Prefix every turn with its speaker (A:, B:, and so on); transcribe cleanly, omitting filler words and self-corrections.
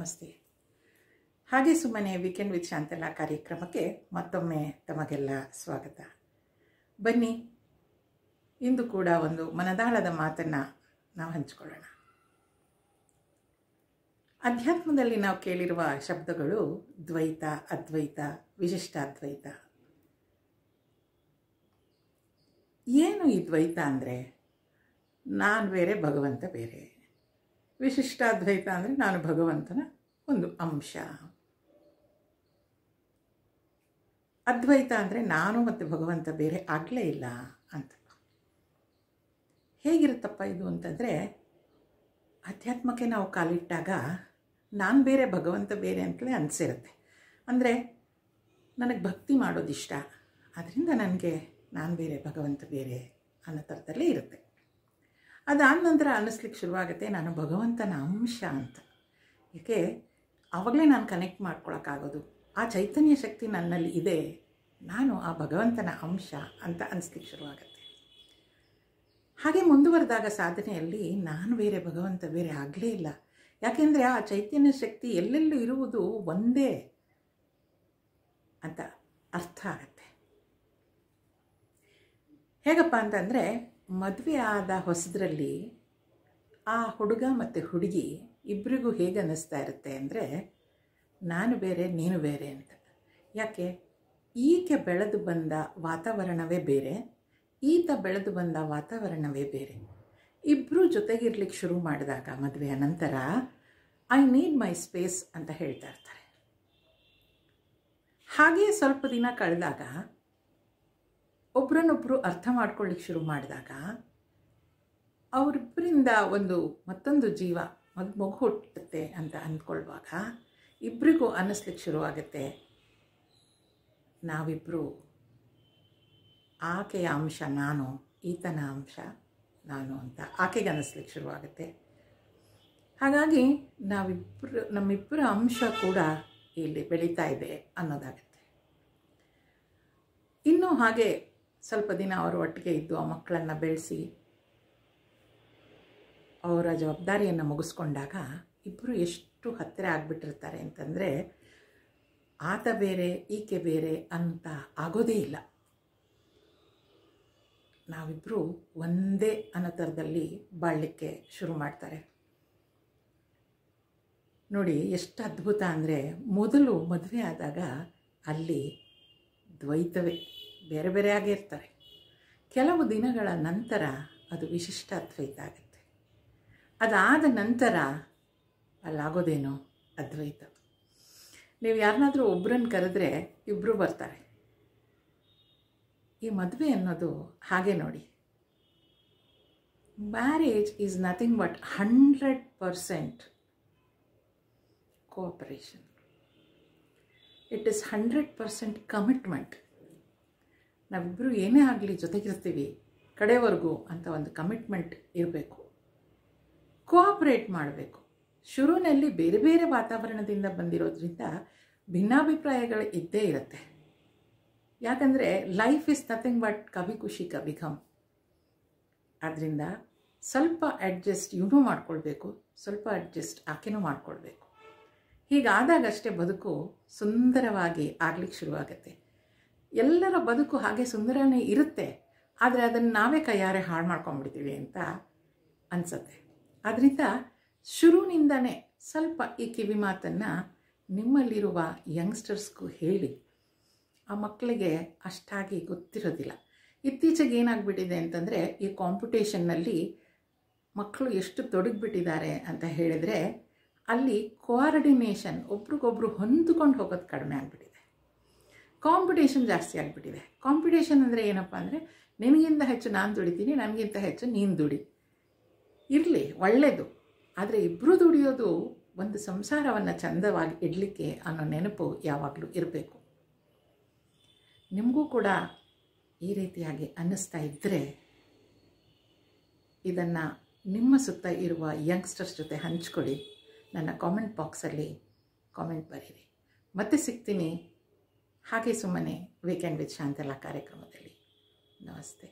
A: ನಮಸ್ತೆ. ಹಾಗೆ ಸುಮ್ಮನೆ ವೀಕೆಂಡ್ ವಿತ್ ಶಾಂತಲಾ ಕಾರ್ಯಕ್ರಮಕ್ಕೆ ಮತ್ತೊಮ್ಮೆ ತಮಗೆಲ್ಲ ಸ್ವಾಗತ. ಬನ್ನಿ, ಇಂದು ಕೂಡ ಒಂದು ಮನದಾಳದ ಮಾತನ್ನು ನಾವು ಹಂಚಿಕೊಳ್ಳೋಣ. ಅಧ್ಯಾತ್ಮದಲ್ಲಿ ನಾವು ಕೇಳಿರುವ ಶಬ್ದಗಳು ದ್ವೈತ, ಅದ್ವೈತ, ವಿಶಿಷ್ಟಾದ್ವೈತ. ಏನು ಈ ದ್ವೈತ ಅಂದರೆ ನಾನು ಬೇರೆ, ಭಗವಂತ ಬೇರೆ. ವಿಶಿಷ್ಟಾದ್ವೈತ ಅಂದರೆ ನಾನು ಭಗವಂತನ ಒಂದು ಅಂಶ. ಅದ್ವೈತ ಅಂದರೆ ನಾನು ಮತ್ತು ಭಗವಂತ ಬೇರೆ ಆಗಲೇ ಇಲ್ಲ ಅಂತ. ಹೇಗಿರುತ್ತಪ್ಪ ಇದು ಅಂತಂದರೆ, ಅಧ್ಯಾತ್ಮಕ್ಕೆ ನಾವು ಕಾಲಿಟ್ಟಾಗ ನಾನು ಬೇರೆ, ಭಗವಂತ ಬೇರೆ ಅಂತಲೇ ಅನಿಸಿರುತ್ತೆ. ಅಂದರೆ ನನಗೆ ಭಕ್ತಿ ಮಾಡೋದಿಷ್ಟ, ಅದರಿಂದ ನನಗೆ ನಾನು ಬೇರೆ, ಭಗವಂತ ಬೇರೆ ಅನ್ನೋ ಥರದಲ್ಲೇ ಇರುತ್ತೆ. ಅದಾದ ನಂತರ ಅನ್ನಿಸ್ಲಿಕ್ಕೆ ಶುರುವಾಗುತ್ತೆ ನಾನು ಭಗವಂತನ ಅಂಶ ಅಂತ. ಏಕೆ ಆವಾಗಲೇ ನಾನು ಕನೆಕ್ಟ್ ಮಾಡ್ಕೊಳಕ್ಕಾಗೋದು, ಆ ಚೈತನ್ಯ ಶಕ್ತಿ ನನ್ನಲ್ಲಿ ಇದೆ, ನಾನು ಆ ಭಗವಂತನ ಅಂಶ ಅಂತ ಅನಿಸ್ಲಿಕ್ಕೆ ಶುರುವಾಗುತ್ತೆ. ಹಾಗೆ ಮುಂದುವರೆದಾಗ ಸಾಧನೆಯಲ್ಲಿ ನಾನು ಬೇರೆ, ಭಗವಂತ ಬೇರೆ ಆಗಲೇ ಇಲ್ಲ. ಯಾಕೆಂದರೆ ಆ ಚೈತನ್ಯ ಶಕ್ತಿ ಎಲ್ಲೆಲ್ಲೂ ಇರುವುದು ಒಂದೇ ಅಂತ ಅರ್ಥ ಆಗತ್ತೆ. ಹೇಗಪ್ಪ ಅಂತಂದರೆ, ಮದುವೆ ಆದ ಹೊಸದ್ರಲ್ಲಿ ಆ ಹುಡುಗ ಮತ್ತು ಹುಡುಗಿ ಇಬ್ಬರಿಗೂ ಹೇಗೆ ಅನ್ನಿಸ್ತಾ ಇರುತ್ತೆ ಅಂದರೆ, ನಾನು ಬೇರೆ, ನೀನು ಬೇರೆ ಅಂತ. ಯಾಕೆ? ಈಕೆ ಬೆಳೆದು ಬಂದ ವಾತಾವರಣವೇ ಬೇರೆ, ಈತ ಬೆಳೆದು ಬಂದ ವಾತಾವರಣವೇ ಬೇರೆ. ಇಬ್ಬರೂ ಜೊತೆಗಿರ್ಲಿಕ್ಕೆ ಶುರು ಮಾಡಿದಾಗ ಮದುವೆಯ ನಂತರ ಐ ನೀಡ್ ಮೈ ಸ್ಪೇಸ್ ಅಂತ ಹೇಳ್ತಾ ಇರ್ತಾರೆ. ಹಾಗೆಯೇ ಸ್ವಲ್ಪ ದಿನ ಕಳೆದಾಗ ಒಬ್ರನ್ನೊಬ್ಬರು ಅರ್ಥ ಮಾಡ್ಕೊಳ್ಳಿಕ್ಕೆ ಶುರು ಮಾಡಿದಾಗ ಅವರಿಬ್ಬರಿಂದ ಮತ್ತೊಂದು ಜೀವ, ಮಗು ಹುಟ್ಟುತ್ತೆ ಅಂತ ಅಂದ್ಕೊಳ್ವಾಗ ಇಬ್ಬರಿಗೂ ಅನ್ನಿಸ್ಲಿಕ್ಕೆ ಶುರುವಾಗುತ್ತೆ ನಾವಿಬ್ಬರು ಆಕೆಯ ಅಂಶ ನಾನು, ಈತನ ಅಂಶ ನಾನು ಅಂತ ಆಕೆಗೆ ಅನ್ನಿಸ್ಲಿಕ್ಕೆ ಶುರುವಾಗುತ್ತೆ. ಹಾಗಾಗಿ ನಮ್ಮಿಬ್ಬರ ಅಂಶ ಕೂಡ ಇಲ್ಲಿ ಬೆಳೀತಾ ಇದೆ ಅನ್ನೋದಾಗುತ್ತೆ. ಇನ್ನೂ ಹಾಗೆ ಸ್ವಲ್ಪ ದಿನ ಅವರು ಒಟ್ಟಿಗೆ ಇದ್ದು ಆ ಮಕ್ಕಳನ್ನು ಬೆಳೆಸಿ ಅವರ ಜವಾಬ್ದಾರಿಯನ್ನು ಮುಗಿಸ್ಕೊಂಡಾಗ ಇಬ್ಬರು ಎಷ್ಟು ಹತ್ತಿರ ಆಗಿಬಿಟ್ಟಿರ್ತಾರೆ ಅಂತಂದರೆ, ಆತ ಬೇರೆ, ಈಕೆ ಬೇರೆ ಅಂತ ಆಗೋದೇ ಇಲ್ಲ. ನಾವಿಬ್ಬರು ಒಂದೇ ಅನ್ನೋ ಥರದಲ್ಲಿ ಬಾಳಲಿಕ್ಕೆ ಶುರು ಮಾಡ್ತಾರೆ. ನೋಡಿ ಎಷ್ಟು ಅದ್ಭುತ ಅಂದರೆ, ಮೊದಲು ಮದುವೆ ಆದಾಗ ಅಲ್ಲಿ ದ್ವೈತವೇ, ಬೇರೆ ಬೇರೆ ಆಗಿರ್ತಾರೆ. ಕೆಲವು ದಿನಗಳ ನಂತರ ಅದು ವಿಶಿಷ್ಟಾದ್ವೈತ ಆಗುತ್ತೆ. ಅದಾದ ನಂತರ ಅಲ್ಲಾಗೋದೇನೋ ಅದ್ವೈತ. ನೀವು ಯಾರನ್ನಾದರೂ ಒಬ್ಬರನ್ನು ಕರೆದ್ರೆ ಇಬ್ಬರು ಬರ್ತಾರೆ. ಈ ಮದುವೆ ಅನ್ನೋದು ಹಾಗೆ ನೋಡಿ. Marriage is nothing but 100% cooperation. It is 100% commitment. ನಾವಿಬ್ಬರು ಏನೇ ಆಗಲಿ ಜೊತೆಗಿರ್ತೀವಿ ಕಡೆವರೆಗೂ ಅಂತ ಒಂದು ಕಮಿಟ್ಮೆಂಟ್ ಇರಬೇಕು. ಕೋಆಪ್ರೇಟ್ ಮಾಡಬೇಕು. ಶುರುವಿನಲ್ಲಿ ಬೇರೆ ಬೇರೆ ವಾತಾವರಣದಿಂದ ಬಂದಿರೋದ್ರಿಂದ ಭಿನ್ನಾಭಿಪ್ರಾಯಗಳು ಇದ್ದೇ ಇರುತ್ತೆ. ಯಾಕಂದರೆ ಲೈಫ್ ಇಸ್ ನಥಿಂಗ್ ಬಟ್ ಕಭಿ ಖುಷಿ ಕಭಿ ಘಮ್. ಆದ್ದರಿಂದ ಸ್ವಲ್ಪ ಅಡ್ಜಸ್ಟ್ ಇವನು ಮಾಡ್ಕೊಳ್ಬೇಕು, ಸ್ವಲ್ಪ ಅಡ್ಜಸ್ಟ್ ಆಕೆನೂ ಮಾಡ್ಕೊಳ್ಬೇಕು. ಹೀಗಾದಾಗಷ್ಟೇ ಬದುಕು ಸುಂದರವಾಗಿ ಆಗ್ಲಿಕ್ಕೆ ಶುರುವಾಗುತ್ತೆ. ಎಲ್ಲರ ಬದುಕು ಹಾಗೆ ಸುಂದರನೇ ಇರುತ್ತೆ, ಆದರೆ ಅದನ್ನು ನಾವೇ ಕೈಯಾರೆ ಹಾಳು ಮಾಡ್ಕೊಂಡ್ಬಿಡ್ತೀವಿ ಅಂತ ಅನಿಸುತ್ತೆ. ಆದ್ದರಿಂದ ಶುರುವಿನಿಂದನೇ ಸ್ವಲ್ಪ ಈ ಕಿವಿ ಮಾತನ್ನು ನಿಮ್ಮಲ್ಲಿರುವ ಯಂಗ್ಸ್ಟರ್ಸ್ಗೂ ಹೇಳಿ. ಆ ಮಕ್ಕಳಿಗೆ ಅಷ್ಟಾಗಿ ಗೊತ್ತಿರೋದಿಲ್ಲ. ಇತ್ತೀಚೆಗೆ ಏನಾಗ್ಬಿಟ್ಟಿದೆ ಅಂತಂದರೆ, ಈ ಕಾಂಪಿಟೇಷನ್ನಲ್ಲಿ ಮಕ್ಕಳು ಎಷ್ಟು ತೊಡಗಿಬಿಟ್ಟಿದ್ದಾರೆ ಅಂತ ಹೇಳಿದರೆ, ಅಲ್ಲಿ ಕೋಆರ್ಡಿನೇಷನ್, ಒಬ್ರಿಗೊಬ್ರು ಹೊಂದ್ಕೊಂಡು ಹೋಗೋದು ಕಡಿಮೆ ಆಗಿಬಿಟ್ಟಿದೆ. ಕಾಂಪಿಟೇಷನ್ ಜಾಸ್ತಿ ಆಗಿಬಿಟ್ಟಿದೆ. ಕಾಂಪಿಟೇಷನ್ ಅಂದರೆ ಏನಪ್ಪ ಅಂದರೆ, ನಿನಗಿಂತ ಹೆಚ್ಚು ನಾನು ದುಡಿತೀನಿ, ನನಗಿಂತ ಹೆಚ್ಚು ನೀನು ದುಡಿ. ಇರಲಿ, ಒಳ್ಳೆಯದು. ಆದರೆ ಇಬ್ಬರು ದುಡಿಯೋದು ಒಂದು ಸಂಸಾರವನ್ನು ಚಂದವಾಗಿ ಇಡಲಿಕ್ಕೆ ಅನ್ನೋ ನೆನಪು ಯಾವಾಗಲೂ ಇರಬೇಕು. ನಿಮಗೂ ಕೂಡ ಈ ರೀತಿಯಾಗಿ ಅನ್ನಿಸ್ತಾ ಇದ್ದರೆ ಇದನ್ನು ನಿಮ್ಮ ಸುತ್ತ ಇರುವ ಯಂಗ್ಸ್ಟರ್ಸ್ ಜೊತೆ ಹಂಚ್ಕೊಳ್ಳಿ. ನನ್ನ ಕಾಮೆಂಟ್ ಬಾಕ್ಸಲ್ಲಿ ಕಾಮೆಂಟ್ ಬರೀರಿ. ಮತ್ತೆ ಸಿಗ್ತೀನಿ ಹಾಗೆ ಸುಮ್ಮನೆ ವೀಕೆಂಡ್ ವಿತ್ ಶಾಂತಲಾ ಕಾರ್ಯಕ್ರಮದಲ್ಲಿ. ನಮಸ್ತೆ.